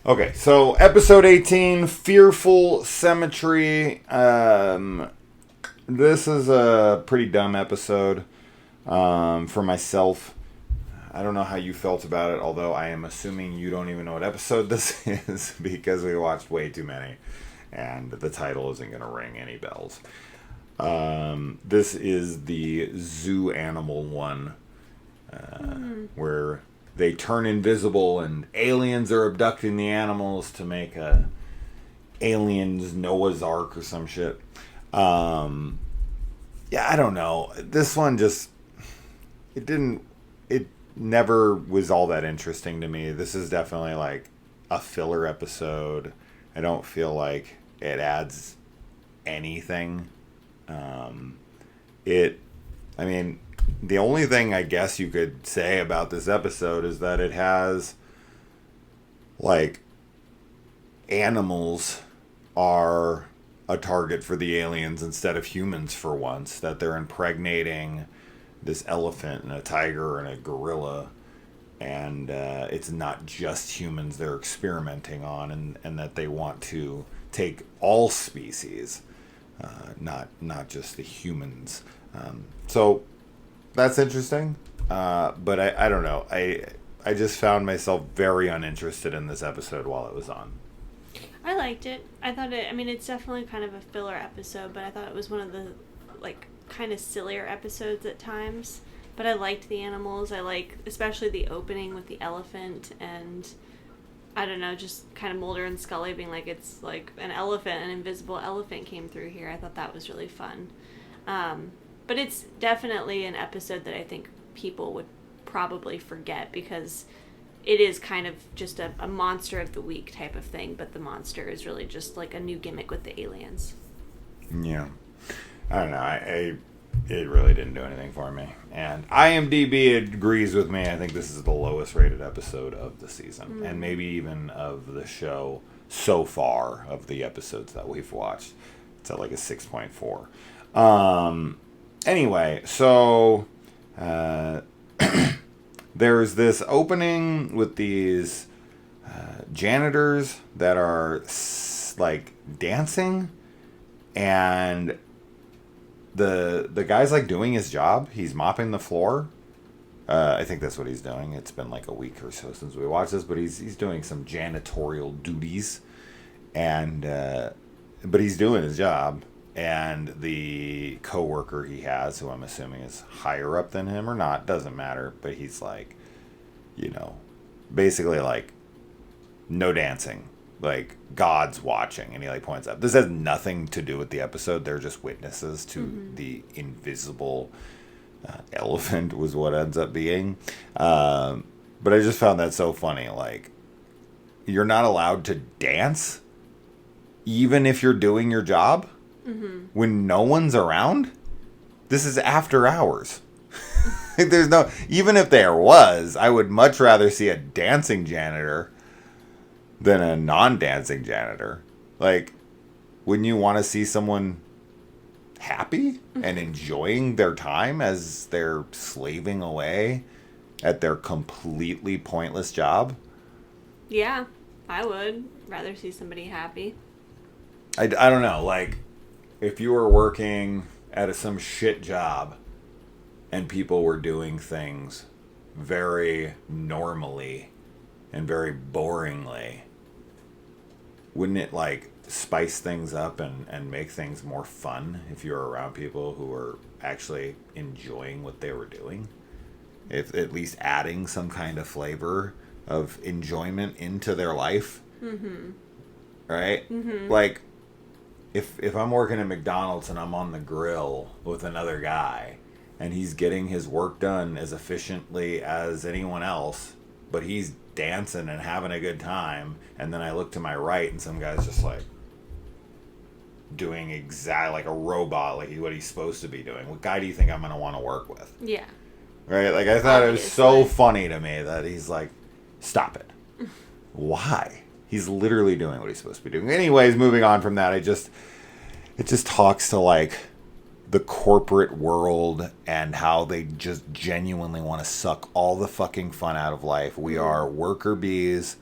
Okay, so episode 18, Fearful Symmetry. This is a pretty dumb episode for myself. I don't know how you felt about it, although I am assuming you don't even know what episode this is because we watched way too many, and the title isn't going to ring any bells. This is the zoo animal one, where they turn invisible and aliens are abducting the animals to make a aliens Noah's Ark or some shit. Yeah, I don't know. This one just, it never was all that interesting to me. This is definitely like a filler episode. I don't feel like it adds anything. The only thing I guess you could say about this episode is that it has, like, animals are a target for the aliens instead of humans for once. That they're impregnating this elephant and a tiger and a gorilla, and it's not just humans they're experimenting on, and that they want to take all species, not just the humans. So that's interesting, but I don't know. I just found myself very uninterested in this episode while it was on. I liked it. I thought it's definitely kind of a filler episode, but I thought it was one of the, like, kind of sillier episodes at times. But I liked the animals. I like, especially the opening with the elephant, and I don't know, just kind of Mulder and Scully being like, it's like an invisible elephant came through here. I thought that was really fun. But it's definitely an episode that I think people would probably forget because it is kind of just a monster of the week type of thing, but the monster is really just like a new gimmick with the aliens. Yeah. I don't know. It really didn't do anything for me. And IMDb agrees with me. I think this is the lowest rated episode of the season, and maybe even of the show so far of the episodes that we've watched. It's at like a 6.4. Anyway, so there's this opening with these janitors that are like dancing, and the guy's like doing his job. He's mopping the floor. I think that's what he's doing. It's been like a week or so since we watched this, but he's doing some janitorial duties, and but he's doing his job. And the coworker he has, who I'm assuming is higher up than him or not, doesn't matter, but he's like, basically like, no dancing, like God's watching, and he like points out this has nothing to do with the episode. They're just witnesses to the invisible elephant was what ends up being. But I just found that so funny. Like, you're not allowed to dance, even if you're doing your job. When no one's around. This is after hours. There's no, even if there was, I would much rather see a dancing janitor than a non-dancing janitor. Like, wouldn't you want to see someone happy and enjoying their time as they're slaving away at their completely pointless job? Yeah, I would rather see somebody happy. I don't know, like, if you were working at some shit job and people were doing things very normally and very boringly, wouldn't it, like, spice things up and make things more fun if you were around people who were actually enjoying what they were doing? If at least adding some kind of flavor of enjoyment into their life. Right? Like, if I'm working at McDonald's and I'm on the grill with another guy and he's getting his work done as efficiently as anyone else, but he's dancing and having a good time, and then I look to my right and some guy's just like doing exactly like a robot, like what he's supposed to be doing, what guy do you think I'm going to want to work with? Yeah. Right? Like, I thought it was so funny to me that he's like, stop it. Why? He's literally doing what he's supposed to be doing. Anyways, moving on from that, it just talks to, like, the corporate world and how they just genuinely want to suck all the fucking fun out of life. We are worker bees.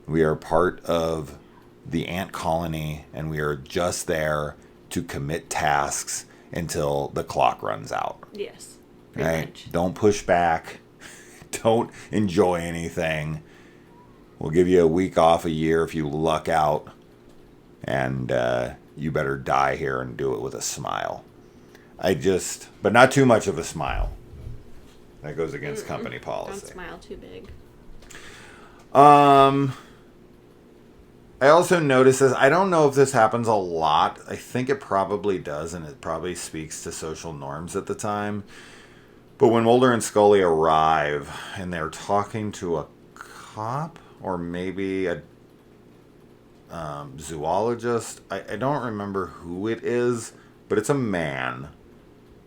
We are part of the ant colony, and we are just there to commit tasks until the clock runs out. Yes. Right? Much. Don't push back. Don't enjoy anything. We'll give you a week off a year if you luck out. And you better die here and do it with a smile. But not too much of a smile. That goes against company policy. Don't smile too big. I also noticed this. I don't know if this happens a lot. I think it probably does, and it probably speaks to social norms at the time. But when Mulder and Scully arrive, and they're talking to a cop, or maybe a zoologist, I don't remember who it is, but it's a man.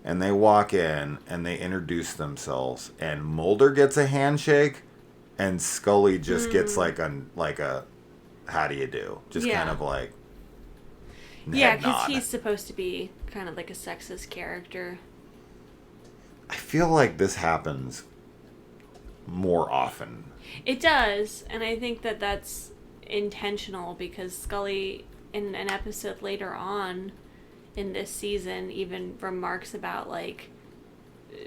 And they walk in, and they introduce themselves, and Mulder gets a handshake, and Scully just gets like a how do you do? Just kind of like yeah, because he's supposed to be kind of like a sexist character. I feel like this happens more often. It does, and I think that that's intentional because Scully, in an episode later on in this season, even remarks about, like,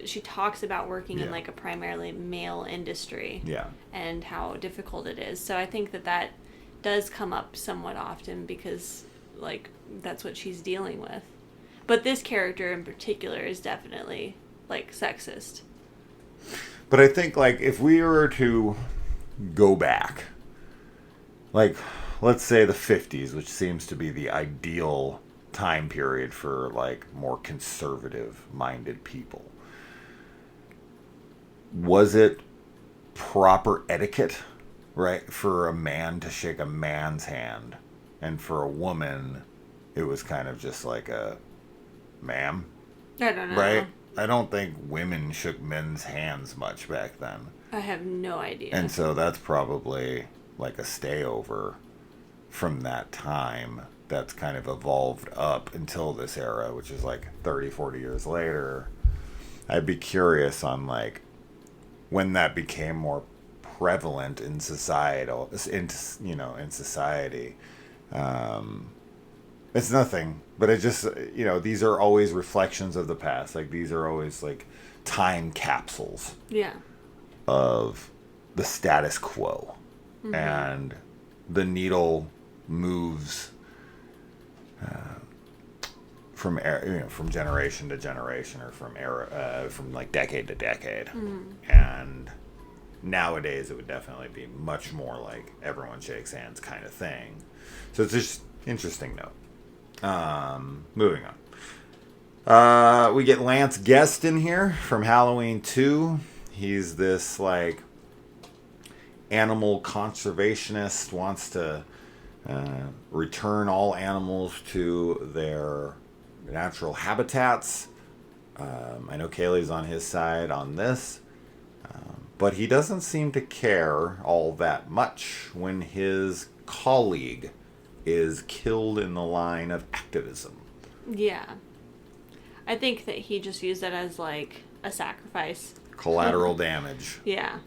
she talks about working in, like, a primarily male industry. Yeah. And how difficult it is. So I think that does come up somewhat often because, like, that's what she's dealing with. But this character in particular is definitely, like, sexist. But I think, like, if we were to go back, like, let's say the 50s, which seems to be the ideal time period for, like, more conservative-minded people, was it proper etiquette, right, for a man to shake a man's hand, and for a woman it was kind of just like a ma'am? I don't know. Right? I don't think women shook men's hands much back then. I have no idea. And so that's probably like a stayover from that time that's kind of evolved up until this era, which is like 30, 40 years later. I'd be curious on, like, when that became more prevalent in society. It's nothing, but it just, these are always reflections of the past. Like, these are always, like, time capsules. Yeah. Of the status quo. Mm-hmm. And the needle moves from generation to generation, or from like decade to decade. Mm-hmm. And nowadays it would definitely be much more like everyone shakes hands kind of thing. So it's just interesting note. Moving on. We get Lance Guest in here from Halloween 2. He's this, like, animal conservationist, wants to return all animals to their natural habitats. I know Kaylee's on his side on this, but he doesn't seem to care all that much when his colleague is killed in the line of activism. Yeah. I think that he just used it as, like, a sacrifice. Collateral damage. Yeah.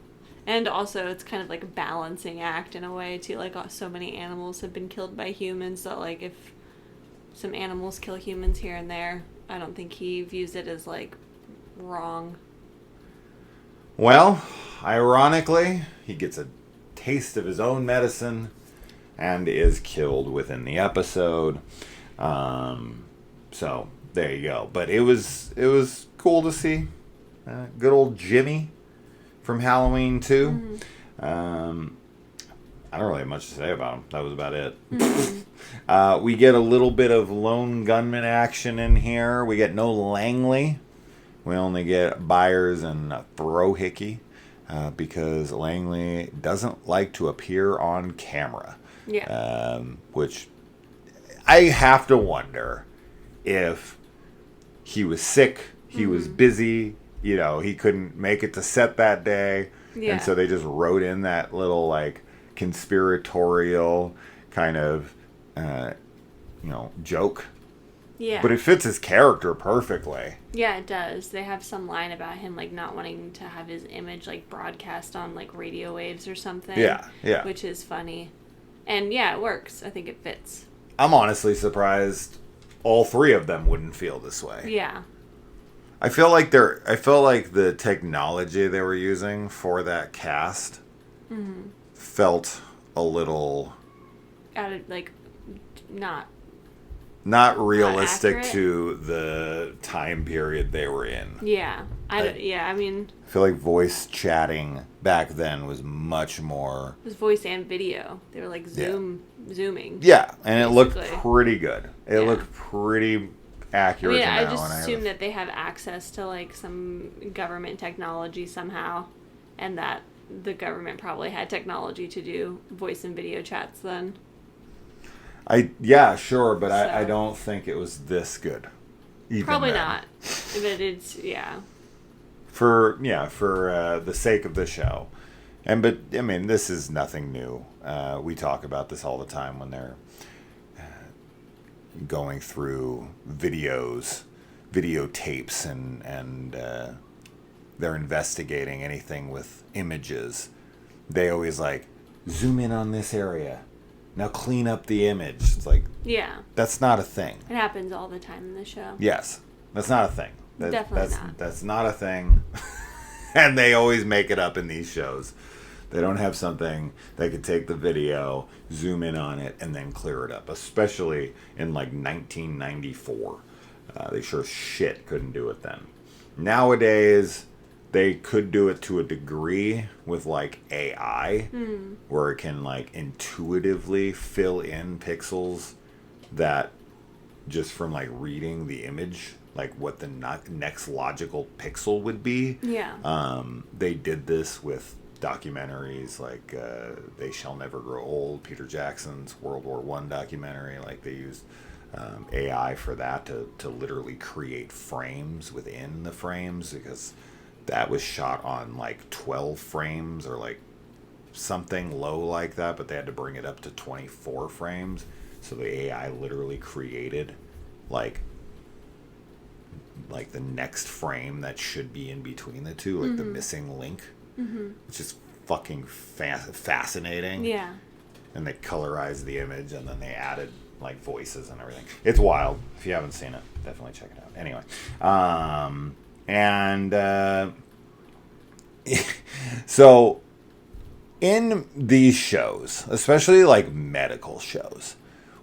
And also, it's kind of like a balancing act in a way, too. Like, so many animals have been killed by humans that, like, if some animals kill humans here and there, I don't think he views it as, like, wrong. Well, ironically, he gets a taste of his own medicine and is killed within the episode. So, there you go. But it was cool to see. Good old Jimmy from Halloween 2. Mm-hmm. I don't really have much to say about him. That was about it. Mm-hmm. We get a little bit of lone gunman action in here. We get no Langley. We only get Byers and Frohickey because Langley doesn't like to appear on camera. Yeah. Which I have to wonder if he was sick, he was busy, he couldn't make it to set that day. Yeah. And so they just wrote in that little, like, conspiratorial kind of, joke. Yeah. But it fits his character perfectly. Yeah, it does. They have some line about him, like, not wanting to have his image, like, broadcast on, like, radio waves or something. Yeah, yeah. Which is funny. And yeah, it works. I think it fits. I'm honestly surprised all three of them wouldn't feel this way. Yeah. I feel like the technology they were using for that cast felt a little Like not realistic accurate. to the time period they were in. Yeah. I mean, I feel like voice chatting back then was much more. it was voice and video. They were like zooming. Yeah, and it looked basically. pretty good. It looked pretty accurate. I to just now, assume that they have access to like some government technology somehow, and that the government probably had technology to do voice and video chats then. Sure, but I don't think it was this good. Even Probably then. not. But it's For the sake of the show, but I mean, this is nothing new. We talk about this all the time when they're going through videotapes, and they're investigating anything with images. They always like zoom in on this area. Now clean up the image. It's like, that's not a thing. It happens all the time in the show. Yes, that's not a thing. Definitely not. That's not a thing. And they always make it up in these shows. They don't have something that could take the video, zoom in on it, and then clear it up. Especially in like 1994. They sure shit couldn't do it then. Nowadays, they could do it to a degree with like AI, where it can like intuitively fill in pixels that just from like reading the image, like what the next logical pixel would be. Yeah. They did this with documentaries like They Shall Never Grow Old, Peter Jackson's World War I documentary. Like they used AI for that to literally create frames within the frames, because that was shot on like 12 frames or like something low like that, but they had to bring it up to 24 frames. So the AI literally created like the next frame that should be in between the two, like the missing link, which is fucking fascinating. Yeah. And they colorized the image, and then they added like voices and everything. It's wild. If you haven't seen it, definitely check it out. Anyway, so in these shows, especially like medical shows,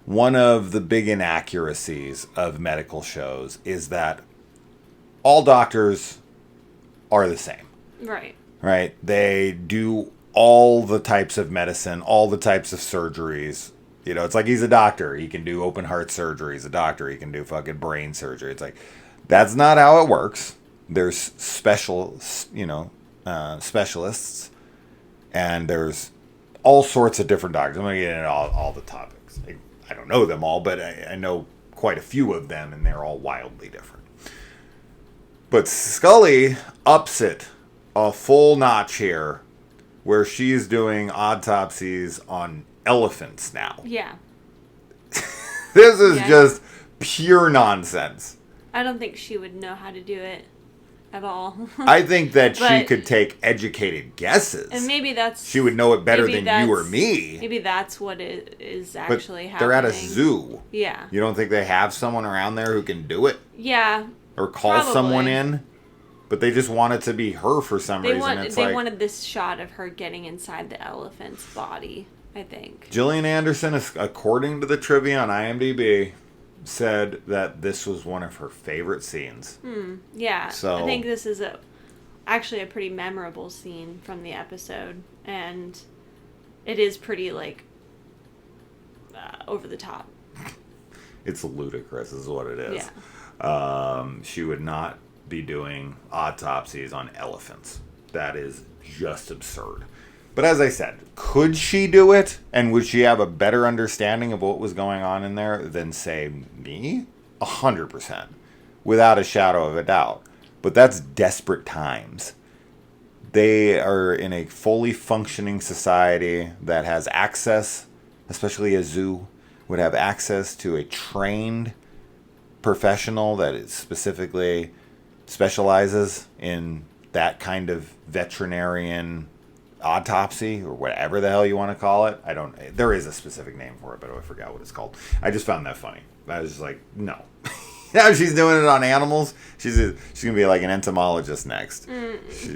one of the big inaccuracies of medical shows is that all doctors are the same. Right. Right? They do all the types of medicine, all the types of surgeries. You know, it's like he's a doctor. He can do open heart surgery. He's a doctor. He can do fucking brain surgery. It's like, that's not how it works. There's specialists, and there's all sorts of different doctors. I'm going to get into all the topics. I don't know them all, but I know quite a few of them, and they're all wildly different. But Scully ups it a full notch here, where she's doing autopsies on elephants now. Yeah. This is just pure nonsense. I don't think she would know how to do it at all. I think that she could take educated guesses. And maybe she would know it better than you or me. Maybe that's what it is actually happening. They're at a zoo. Yeah. You don't think they have someone around there who can do it? Yeah. Or call someone in? But they just want it to be her for some reason. They wanted this shot of her getting inside the elephant's body, I think. Gillian Anderson, according to the trivia on IMDb, said that this was one of her favorite scenes. Yeah. So, I think this is actually a pretty memorable scene from the episode. And it is pretty, like, over the top. It's ludicrous is what it is. Yeah. She would not be doing autopsies on elephants. That is just absurd. But as I said, could she do it? And would she have a better understanding of what was going on in there than, say, me? 100%. Without a shadow of a doubt. But that's desperate times. They are in a fully functioning society that has access, especially a zoo, would have access to a trained professional that is specifically specializes in that kind of veterinarian autopsy or whatever the hell you want to call it. There is a specific name for it, but I forgot what it's called. I just found that funny. I was just like, no. Now she's doing it on animals. She's gonna be like an entomologist next,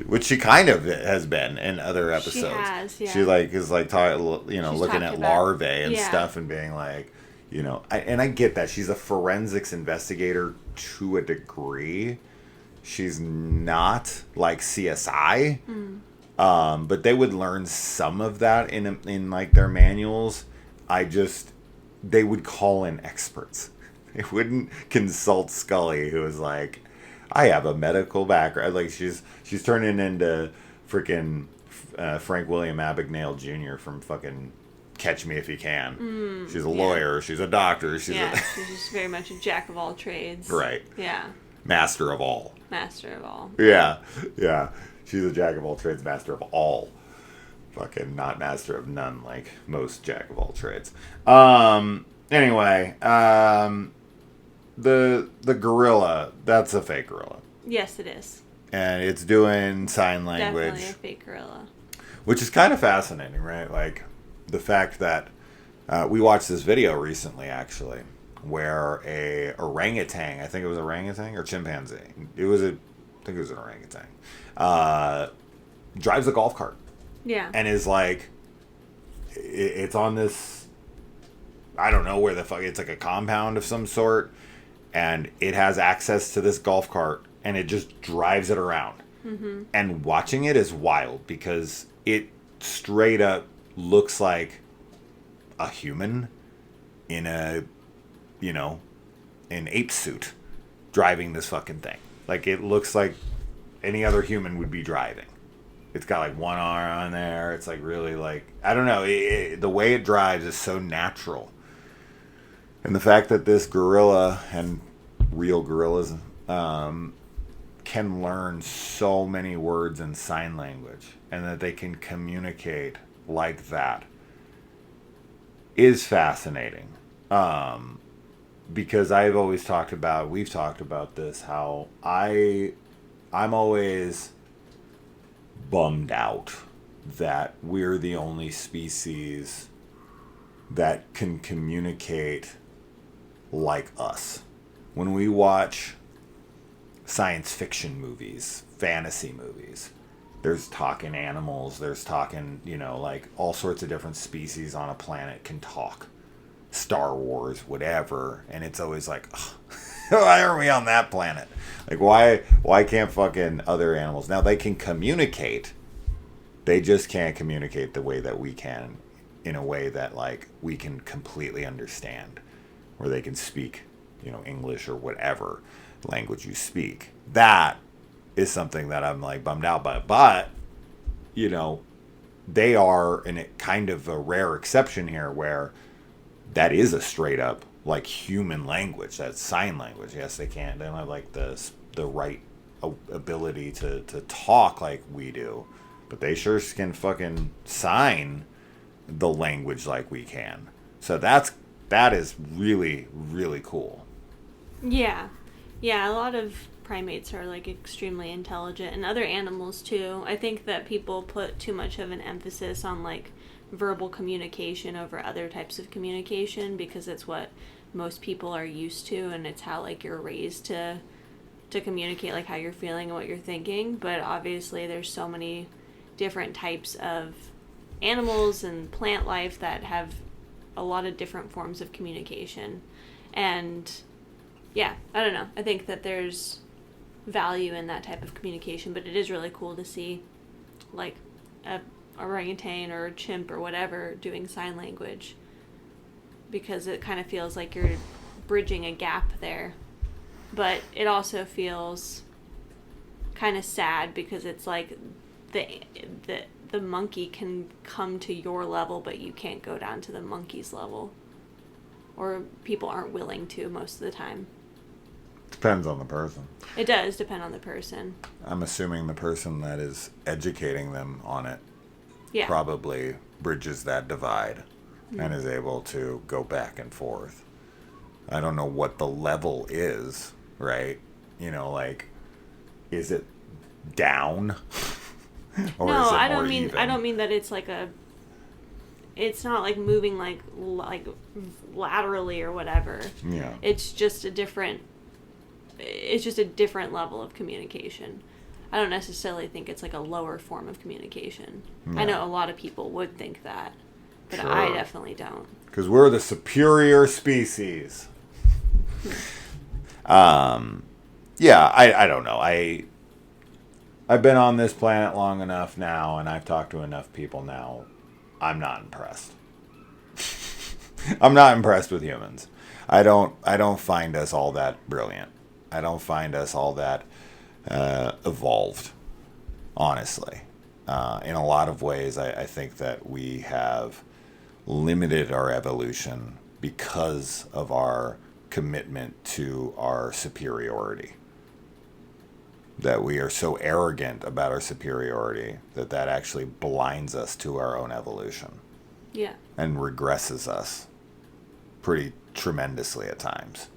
which she kind of has been in other episodes. She has, yeah. She like is like looking at larvae and stuff and being like, and I get that she's a forensics investigator to a degree. She's not like CSI, but they would learn some of that in like their manuals. They would call in experts. They wouldn't consult Scully, who was like, I have a medical background. Like she's turning into freaking Frank William Abagnale Jr. from fucking Catch Me If You Can. She's a lawyer. She's a doctor. She's just very much a jack of all trades. Right. Yeah. Master of all. Master of all. Yeah. She's a jack of all trades, master of all. Fucking not master of none, like most jack of all trades. Anyway, the gorilla, that's a fake gorilla. Yes, it is. And it's doing sign language. Definitely a fake gorilla. Which is kind of fascinating, right? Like the fact that we watched this video recently, actually, where a orangutan, I think it was orangutan or chimpanzee. I think it was an orangutan. Drives a golf cart. Yeah. And is like, it's on this, I don't know where the fuck, it's like a compound of some sort. And it has access to this golf cart. And it just drives it around. Mm-hmm. And watching it is wild because it straight up looks like a human in an ape suit driving this fucking thing. Like, it looks like any other human would be driving. It's got like one arm on there. It's like really like, I don't know. The way it drives is so natural. And the fact that this gorilla and real gorillas can learn so many words in sign language and that they can communicate like that is fascinating. Because we've talked about this, how I'm always bummed out that we're the only species that can communicate like us. When we watch science fiction movies, fantasy movies, there's talking animals, there's talking, like all sorts of different species on a planet can talk. Star Wars, whatever, and it's always like, why are we on that planet? Like, why can't fucking other animals? Now, they can communicate, they just can't communicate the way that we can, in a way that, like, we can completely understand, where they can speak, English or whatever language you speak. That is something that I'm, like, bummed out by. But, they are in a kind of a rare exception here where that is a straight up like human language. That's sign language. Yes, they don't have like the right ability to talk like we do, but they sure can fucking sign the language like we can. So that is really, really cool. Yeah. A lot of primates are like extremely intelligent, and other animals too. I think that people put too much of an emphasis on like verbal communication over other types of communication because it's what most people are used to, and it's how like you're raised to communicate like how you're feeling and what you're thinking. But obviously there's so many different types of animals and plant life that have a lot of different forms of communication. And yeah, I don't know, I think that there's value in that type of communication, but it is really cool to see like a orangutan or a chimp or whatever doing sign language, because it kind of feels like you're bridging a gap there. But it also feels kind of sad because it's like the monkey can come to your level, but you can't go down to the monkey's level, or people aren't willing to most of the time. Depends on the person. It does depend on the person. I'm assuming the person that is educating them on it probably bridges that divide and is able to go back and forth. I don't know what the level is, right? Like, is it down? Or No, is it I more don't mean. even? I don't mean that it's like a. It's not like moving like laterally or whatever. Yeah. It's just a different. It's just a different level of communication. I don't necessarily think it's like a lower form of communication. Yeah. I know a lot of people would think that, but Sure. I definitely don't. Because we're the superior species. Yeah, I don't know. I've been on this planet long enough now, and I've talked to enough people now. I'm not impressed. I'm not impressed with humans. I don't find us all that brilliant. I don't find us all that evolved, honestly. In a lot of ways, I think that we have limited our evolution because of our commitment to our superiority. That we are so arrogant about our superiority that actually blinds us to our own evolution. Yeah. And regresses us pretty tremendously at times.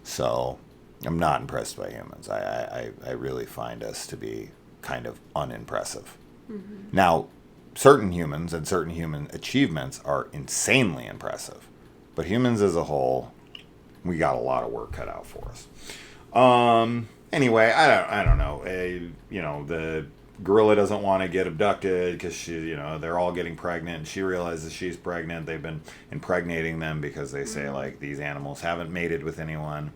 So I'm not impressed by humans. I really find us to be kind of unimpressive. Mm-hmm. Now, certain humans and certain human achievements are insanely impressive. But humans as a whole, we got a lot of work cut out for us. Anyway, I don't know. The gorilla doesn't want to get abducted because they're all getting pregnant. And she realizes she's pregnant. They've been impregnating them because they say like these animals haven't mated with anyone,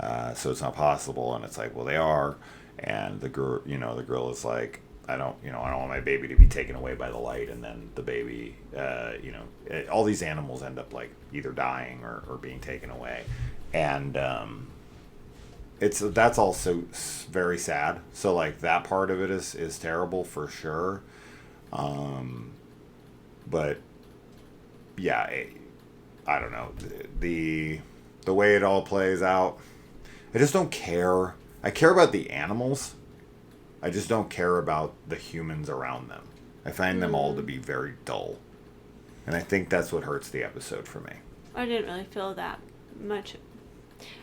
so it's not possible. And it's like, well, they are. And the gorilla's like, I don't want my baby to be taken away by the light. And then the baby, all these animals end up like either dying or being taken away, and that's also very sad. So like that part of it is terrible for sure. But yeah, I don't know, the way it all plays out. I just don't care. I care about the animals. I just don't care about the humans around them. I find them all to be very dull. And I think that's what hurts the episode for me. I didn't really feel that much.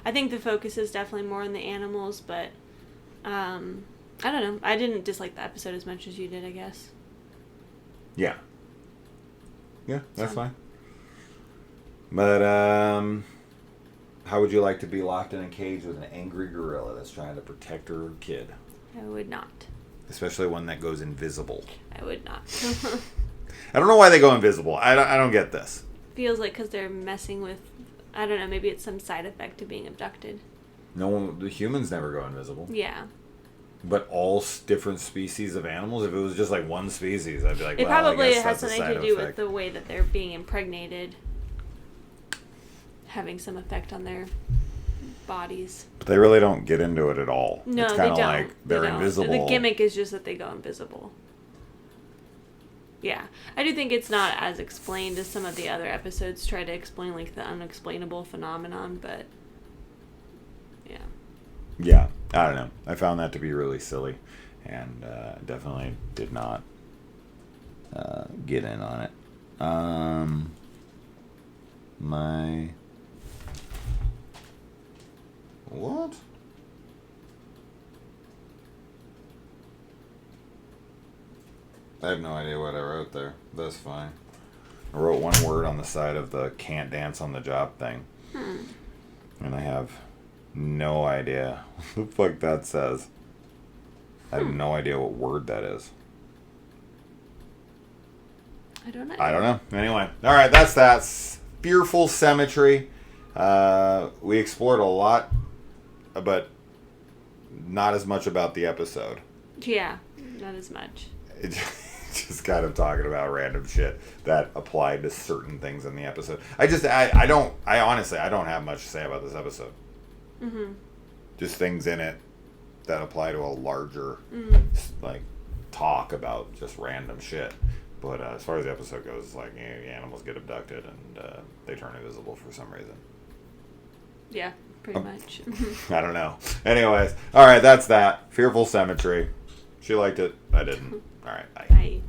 I think the focus is definitely more on the animals, but I don't know. I didn't dislike the episode as much as you did, I guess. Yeah. Yeah, that's fine. But how would you like to be locked in a cage with an angry gorilla that's trying to protect her kid? I would not. Especially one that goes invisible. I would not. I don't know why they go invisible. I don't get this. Feels like because they're messing with, I don't know, maybe it's some side effect to being abducted. The humans never go invisible. Yeah. But all different species of animals? If it was just like one species, I'd be like, it well, probably I guess has that's a something side to do effect. with the way that they're being impregnated. Having some effect on their bodies. But they really don't get into it at all. No, it's they kind of don't. like they're invisible. The gimmick is just that they go invisible. Yeah. I do think it's not as explained as some of the other episodes try to explain, like, the unexplainable phenomenon, but yeah. Yeah, I don't know. I found that to be really silly, and definitely did not get in on it. What? I have no idea what I wrote there. That's fine. I wrote one word on the side of the can't dance on the job thing. And I have no idea what the fuck that says. I have no idea what word that is. I don't know. Anyway, alright, that's that. Fearful Symmetry. We explored a lot, but not as much about the episode. Yeah, not as much. It just kind of talking about random shit that applied to certain things in the episode. I honestly don't have much to say about this episode. Mm-hmm. Just things in it that apply to a larger, like, talk about just random shit. But as far as the episode goes, it's like, the animals get abducted and they turn invisible for some reason. Yeah, pretty much. I don't know. Anyways, alright, that's that. Fearful Symmetry. She liked it. I didn't. Alright, bye. Bye.